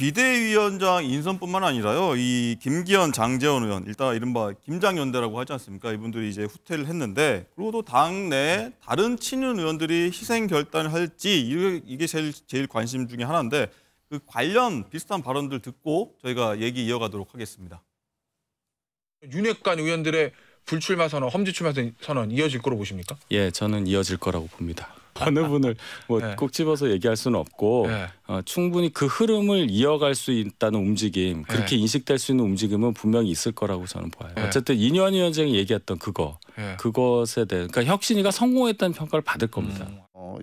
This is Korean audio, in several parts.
비대위원장 인선뿐만 아니라요. 이 김기현, 장제원 의원, 일단 이른바 김장연대라고 하지 않습니까? 이분들이 이제 후퇴를 했는데, 그리고 또 당내 다른 친윤 의원들이 희생 결단을 할지 이게 제일 관심 중에 하나인데, 그 관련 비슷한 발언들 듣고 저희가 얘기 이어가도록 하겠습니다. 윤핵관 의원들의 불출마 선언, 험지 출마 선언 이어질 거로 보십니까? 예, 저는 이어질 거라고 봅니다. 어느 분을 꼭 집어서 얘기할 수는 없고 충분히 그 흐름을 이어갈 수 있다는 움직임, 그렇게 인식될 수 있는 움직임은 분명히 있을 거라고 저는 봐요. 어쨌든 이인영 위원장이 얘기했던 그것에 대해, 그러니까 혁신위가 성공했다는 평가를 받을 겁니다.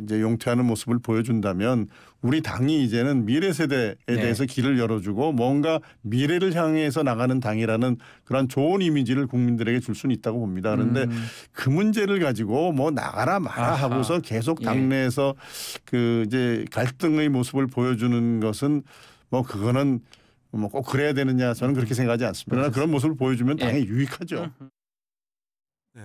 이제 용퇴하는 모습을 보여준다면 우리 당이 이제는 미래 세대에 대해서 길을 열어주고 뭔가 미래를 향해서 나가는 당이라는 그런 좋은 이미지를 국민들에게 줄 수는 있다고 봅니다. 그런데 그 문제를 가지고 뭐 나가라 마라 하고서 계속 당내에서 그 이제 갈등의 모습을 보여주는 것은 뭐 그거는 뭐 꼭 그래야 되느냐, 저는 그렇게 생각하지 않습니다. 그러나 그런 모습을 보여주면 당에 유익하죠. 네.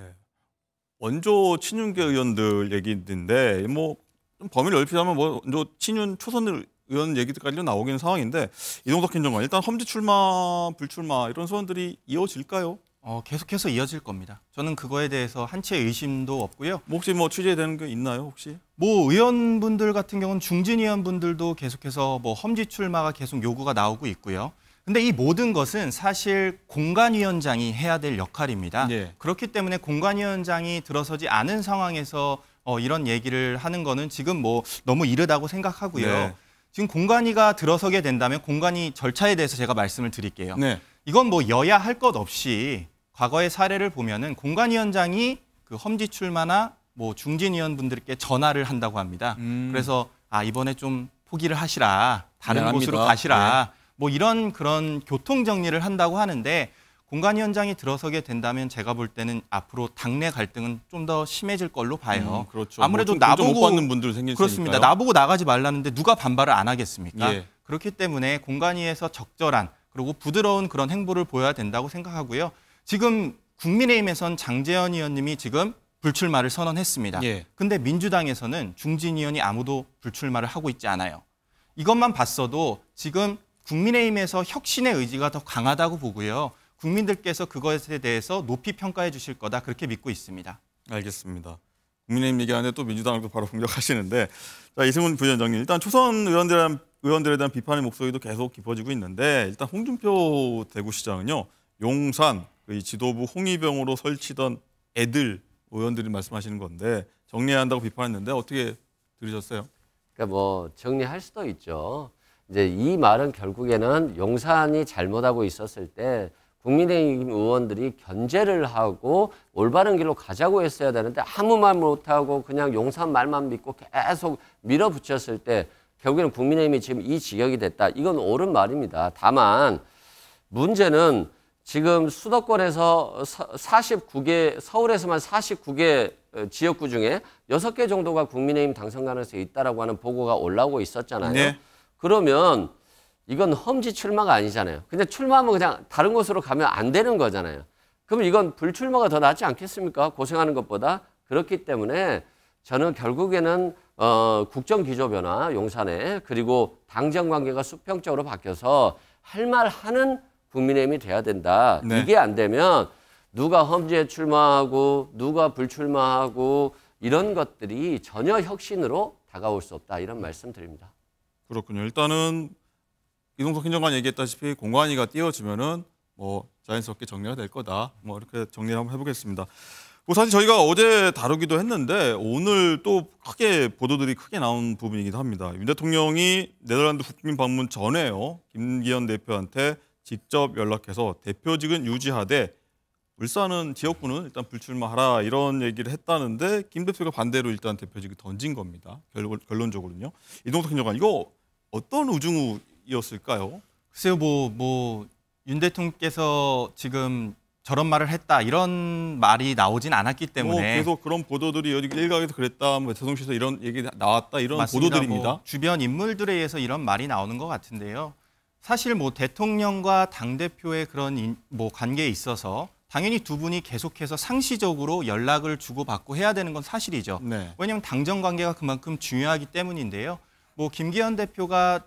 원조 친윤계 의원들 얘기인데 뭐 좀 범위를 넓히자면 뭐 원조 친윤 초선 의원 얘기까지도 나오기는 상황인데, 이동석 행정관 일단 험지 출마, 불출마 이런 소원들이 이어질까요? 계속해서 이어질 겁니다. 저는 그거에 대해서 한치의 의심도 없고요. 혹시 뭐 취재되는 게 있나요, 혹시? 뭐 의원분들 같은 경우는 중진 의원분들도 계속해서 뭐 험지 출마가 계속 요구가 나오고 있고요. 근데 이 모든 것은 사실 공관위원장이 해야 될 역할입니다. 그렇기 때문에 공관위원장이 들어서지 않은 상황에서 이런 얘기를 하는 거는 지금 뭐 너무 이르다고 생각하고요. 지금 공관위가 들어서게 된다면 공관위 절차에 대해서 제가 말씀을 드릴게요. 이건 뭐 여야 할 것 없이 과거의 사례를 보면은 공관위원장이 그 험지 출마나 뭐 중진 의원분들께 전화를 한다고 합니다. 그래서 이번에 좀 포기를 하시라, 다른 곳으로 가시라. 뭐 이런 그런 교통 정리를 한다고 하는데, 공관위원장이 들어서게 된다면 제가 볼 때는 앞으로 당내 갈등은 좀 더 심해질 걸로 봐요. 그렇죠. 아무래도 뭐 나보고 못 받는 분들 생길 그렇습니다. 나보고 나가지 말라는데 누가 반발을 안 하겠습니까? 그렇기 때문에 공관위에서 적절한 그리고 부드러운 그런 행보를 보여야 된다고 생각하고요. 지금 국민의힘에선 장제원 의원님이 지금 불출마를 선언했습니다. 근데 민주당에서는 중진 의원이 아무도 불출마를 하고 있지 않아요. 이것만 봤어도 지금 국민의힘에서 혁신의 의지가 더 강하다고 보고요. 국민들께서 그것에 대해서 높이 평가해 주실 거다, 그렇게 믿고 있습니다. 알겠습니다. 국민의힘 얘기하는데 또 민주당을 또 바로 공격하시는데, 자, 이승훈 부위원장님, 일단 초선 의원들에 대한 비판의 목소리도 계속 깊어지고 있는데, 일단 홍준표 대구시장은요, 용산 이 지도부 홍위병으로 설치던 애들 의원들이 말씀하시는 건데 정리해야 한다고 비판했는데 어떻게 들으셨어요? 그러니까 뭐 정리할 수도 있죠. 이제 이 말은 결국에는 용산이 잘못하고 있었을 때 국민의힘 의원들이 견제를 하고 올바른 길로 가자고 했어야 되는데 아무 말 못하고 그냥 용산 말만 믿고 계속 밀어붙였을 때 결국에는 국민의힘이 지금 이 지경이 됐다. 이건 옳은 말입니다. 다만 문제는 지금 수도권에서 49개, 서울에서만 49개 지역구 중에 6개 정도가 국민의힘 당선 가능성이 있다라고 하는 보고가 올라오고 있었잖아요. 그러면 이건 험지 출마가 아니잖아요. 근데 출마하면 그냥 다른 곳으로 가면 안 되는 거잖아요. 그럼 이건 불출마가 더 낫지 않겠습니까? 고생하는 것보다. 그렇기 때문에 저는 결국에는 국정기조 변화, 용산에, 그리고 당정 관계가 수평적으로 바뀌어서 할 말 하는 국민의힘이 돼야 된다. 이게 안 되면 누가 험지에 출마하고 누가 불출마하고 이런 것들이 전혀 혁신으로 다가올 수 없다. 이런 말씀 드립니다. 그렇군요. 일단은 이동석 행정관 얘기했다시피 공관위가 띄워지면은 뭐 자연스럽게 정리가 될 거다. 뭐 이렇게 정리를 한번 해보겠습니다. 뭐 사실 저희가 어제 다루기도 했는데 오늘 또 보도들이 크게 나온 부분이기도 합니다. 윤 대통령이 네덜란드 국빈 방문 전에요, 김기현 대표한테 직접 연락해서 대표직은 유지하되 울산은 지역구는 일단 불출마하라 이런 얘기를 했다는데 김 대표가 반대로 일단 대표직을 던진 겁니다. 결론적으로는요. 이동석 행정관, 이거 어떤 우중이었을까요? 글쎄요, 뭐 윤 대통령께서 지금 저런 말을 했다 이런 말이 나오진 않았기 때문에 계속 그런 보도들이 일각에서 그랬다, 뭐 대통령실에서 이런 얘기 나왔다 이런 맞습니다. 보도들입니다. 뭐 주변 인물들에 의해서 이런 말이 나오는 것 같은데요. 사실 뭐 대통령과 당대표의 그런 뭐 관계에 있어서 당연히 두 분이 계속해서 상시적으로 연락을 주고받고 해야 되는 건 사실이죠. 왜냐하면 당정 관계가 그만큼 중요하기 때문인데요. 뭐 김기현 대표가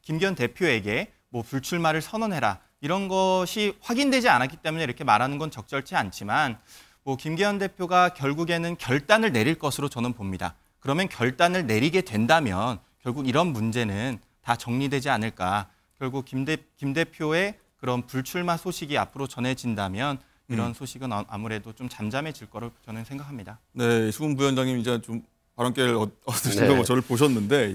김기현 대표에게 뭐 불출마를 선언해라 이런 것이 확인되지 않았기 때문에 이렇게 말하는 건 적절치 않지만 뭐 김기현 대표가 결국에는 결단을 내릴 것으로 저는 봅니다. 그러면 결단을 내리게 된다면 결국 이런 문제는 다 정리되지 않을까. 결국 김 대표의 그런 불출마 소식이 앞으로 전해진다면 이런 소식은 아무래도 좀 잠잠해질 거로 저는 생각합니다. 네, 수군 부위원장님 이제 좀 발언 기회를 얻으시려고 네. 저를 보셨는데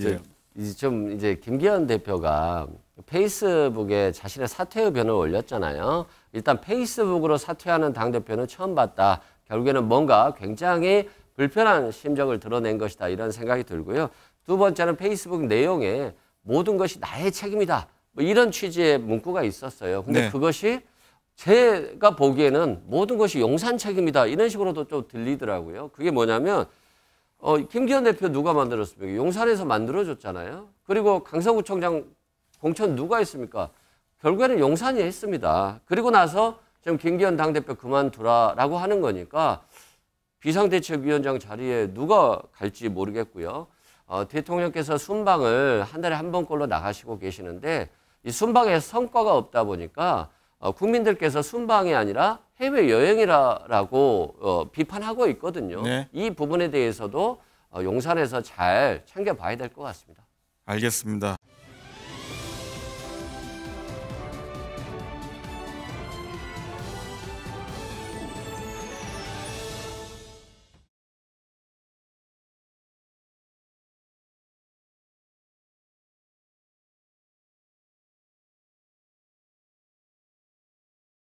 이제 김기현 대표가 페이스북에 자신의 사퇴 의견을 올렸잖아요. 일단 페이스북으로 사퇴하는 당대표는 처음 봤다. 결국에는 뭔가 굉장히 불편한 심정을 드러낸 것이다. 이런 생각이 들고요. 두 번째는 페이스북 내용에 모든 것이 나의 책임이다. 뭐 이런 취지의 문구가 있었어요. 근데 네. 그것이 제가 보기에는 모든 것이 용산 책임이다. 이런 식으로도 좀 들리더라고요. 그게 뭐냐면 김기현 대표 누가 만들었습니까? 용산에서 만들어줬잖아요. 그리고 강서구청장 공천 누가 했습니까? 결국에는 용산이 했습니다. 그리고 나서 지금 김기현 당대표 그만두라라고 하는 거니까 비상대책위원장 자리에 누가 갈지 모르겠고요. 대통령께서 순방을 한 달에 한 번꼴로 나가시고 계시는데 이 순방에 성과가 없다 보니까 국민들께서 순방이 아니라 해외여행이라고 비판하고 있거든요. 네. 이 부분에 대해서도 용산에서 잘 챙겨봐야 될 것 같습니다. 알겠습니다.